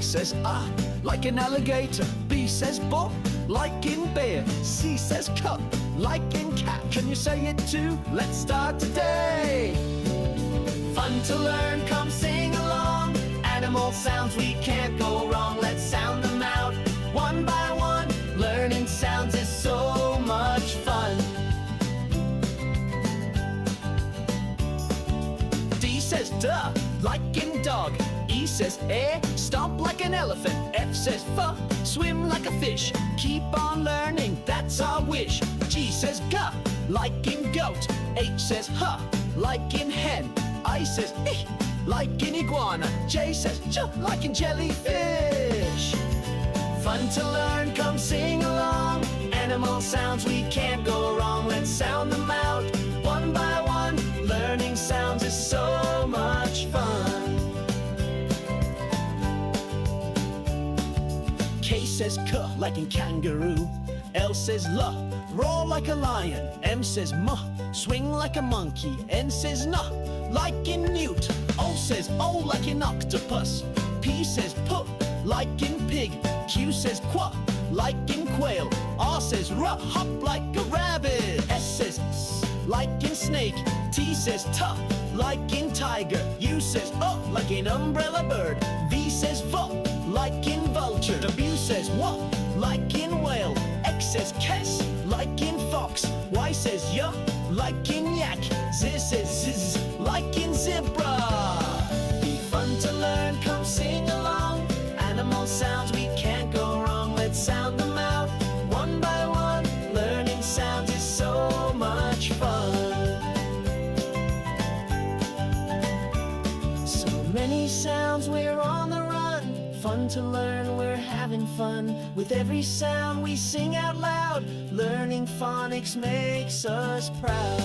says like an alligator. B says bull, like in bear. C says cup, like in cat. Can you say it too? Let's start today. Fun to learn, come sing along. Animal sounds, we can't go wrong. Let's sound them out one by one. Learning sounds is so much fun. D says duh, like in dog. E says air, stomp like an elephant. F says fuh, swim like a fish. Keep on learning, that's our wish. G says guh, like in goat. H says huh, like in hen. I says eh, like in iguana. J says j, like in jellyfish. Fun to learn, come sing along. Animal sounds, we can't go wrong. Let's sound them out one by one. Learning sounds is so much fun. K says k, like in kangaroo. L says l, roar like a lion. M says m, swing like a monkey. N says n, like in newt. O says o, like in octopus. P says p, like in pig. Q says quack, like in quail. R says ruh, hop like a rabbit. S says s, like in snake. T says t, like in tiger. U says like in umbrella bird. V says v, like in vulture. W says w, like in whale. X says kes, like in fox. Y says y, like in yak. Z says zzz, like in zebra. Be fun to learn, come sing along. Animal sounds, we can't go wrong. Let's sound them out one by one. Learning sounds is so much fun. So many sounds, we're on the run. Fun to learn, we're having fun. With every sound we sing out loud. Learning phonics makes us proud.